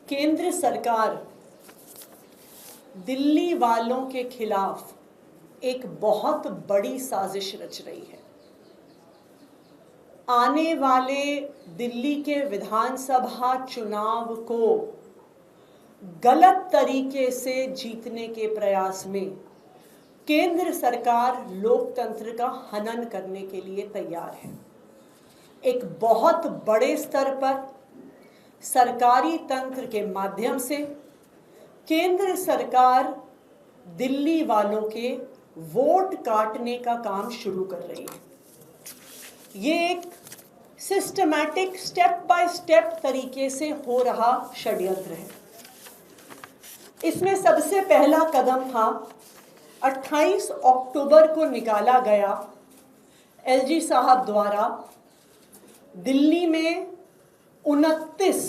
केंद्र सरकार दिल्ली वालों के खिलाफ एक बहुत बड़ी साजिश रच रही है। आने वाले दिल्ली के विधानसभा चुनाव को गलत तरीके से जीतने के प्रयास में केंद्र सरकार लोकतंत्र का हनन करने के लिए तैयार है। एक बहुत बड़े स्तर पर सरकारी तंत्र के माध्यम से केंद्र सरकार दिल्ली वालों के वोट काटने का काम शुरू कर रही है। ये एक सिस्टमैटिक स्टेप बाय स्टेप तरीके से हो रहा षड्यंत्र है। इसमें सबसे पहला कदम था 28 अक्टूबर को निकाला गया एलजी साहब द्वारा दिल्ली में 29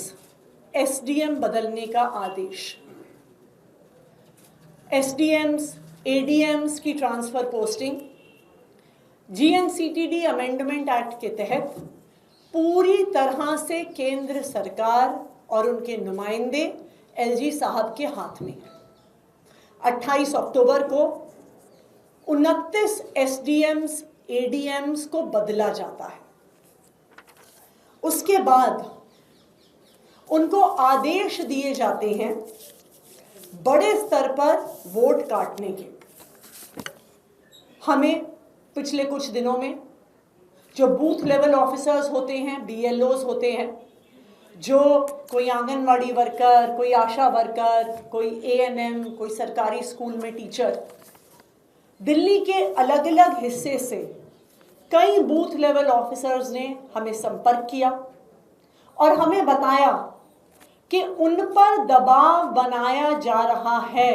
एसडीएम बदलने का आदेश। एसडीएम्स, एडीएम्स की transfer posting GNCTD amendment act के तहत पूरी तरह से केंद्र सरकार और उनके नुमाइंदे एलजी साहब के हाथ में। 28 अक्टूबर को 29 एसडीएम्स, एडीएम्स को बदला जाता है। उसके बाद उनको आदेश दिए जाते हैं बड़े स्तर पर वोट काटने के। हमें पिछले कुछ दिनों में जो बूथ लेवल ऑफिसर्स होते हैं, बीएलओज होते हैं, जो कोई आंगनवाड़ी वर्कर, कोई आशा वर्कर, कोई एएनएम, कोई सरकारी स्कूल में टीचर, दिल्ली के अलग अलग हिस्से से कई बूथ लेवल ऑफिसर्स ने हमें संपर्क किया और हमें बताया कि उन पर दबाव बनाया जा रहा है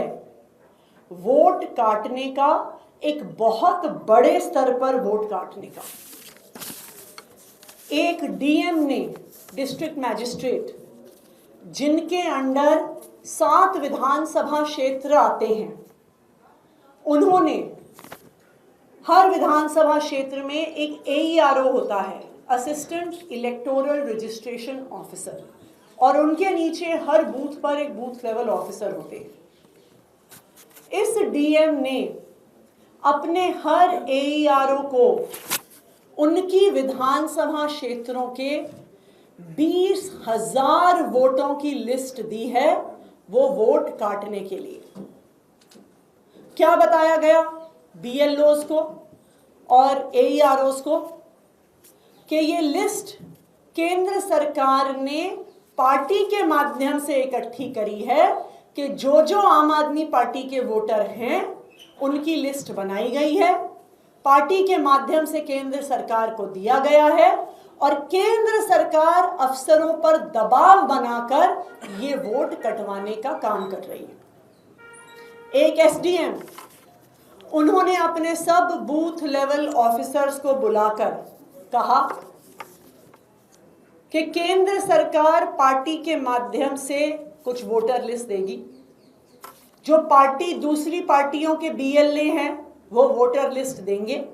वोट काटने का, एक बहुत बड़े स्तर पर वोट काटने का। एक डीएम ने, डिस्ट्रिक्ट मैजिस्ट्रेट, जिनके अंडर 7 विधानसभा क्षेत्र आते हैं, उन्होंने हर विधानसभा क्षेत्र में एक एईआरओ होता है, असिस्टेंट इलेक्टोरल रजिस्ट्रेशन ऑफिसर, और उनके नीचे हर बूथ पर एक बूथ लेवल ऑफिसर होते हैं। इस डीएम ने अपने हर एईआरओ को उनकी विधानसभा क्षेत्रों के 20,000 वोटों की लिस्ट दी है वो वोट काटने के लिए। क्या बताया गया बीएलओज को और एईआरओज को कि ये लिस्ट केंद्र सरकार ने पार्टी के माध्यम से इकट्ठी करी है कि जो आम आदमी पार्टी के वोटर हैं उनकी लिस्ट बनाई गई है, पार्टी के माध्यम से केंद्र सरकार को दिया गया है और केंद्र सरकार अफसरों पर दबाव बनाकर ये वोट कटवाने का काम कर रही है। एक एसडीएम, उन्होंने अपने सब बूथ लेवल ऑफिसर्स को बुलाकर कहा कि केंद्र सरकार पार्टी के माध्यम से कुछ वोटर लिस्ट देगी, जो पार्टी दूसरी पार्टियों के बीएलए हैं वो वोटर लिस्ट देंगे,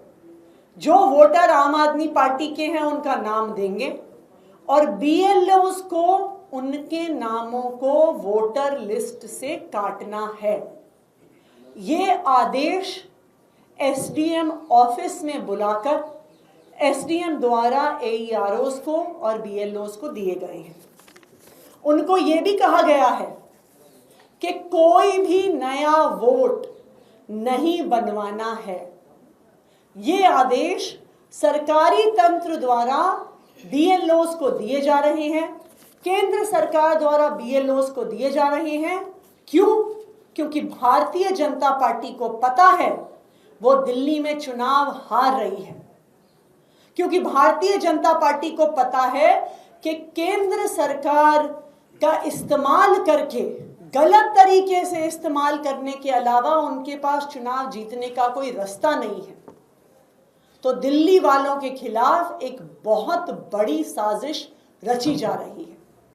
जो वोटर आम आदमी पार्टी के हैं उनका नाम देंगे और बीएलओज को उनके नामों को वोटर लिस्ट से काटना है। ये आदेश एसडीएम ऑफिस में बुलाकर एसडीएम द्वारा एईआरओज को और बीएलओज को दिए गए हैं। उनको ये भी कहा गया है कि कोई भी नया वोट नहीं बनवाना है। ये आदेश सरकारी तंत्र द्वारा बीएलओज को दिए जा रहे हैं, केंद्र सरकार द्वारा बीएलओज को दिए जा रहे हैं। क्यों? क्योंकि भारतीय जनता पार्टी को पता है वो दिल्ली में चुनाव हार रही है, क्योंकि भारतीय जनता पार्टी को पता है कि केंद्र सरकार का इस्तेमाल करके, गलत तरीके से इस्तेमाल करने के अलावा उनके पास चुनाव जीतने का कोई रास्ता नहीं है। तो दिल्ली वालों के खिलाफ एक बहुत बड़ी साजिश रची जा रही है।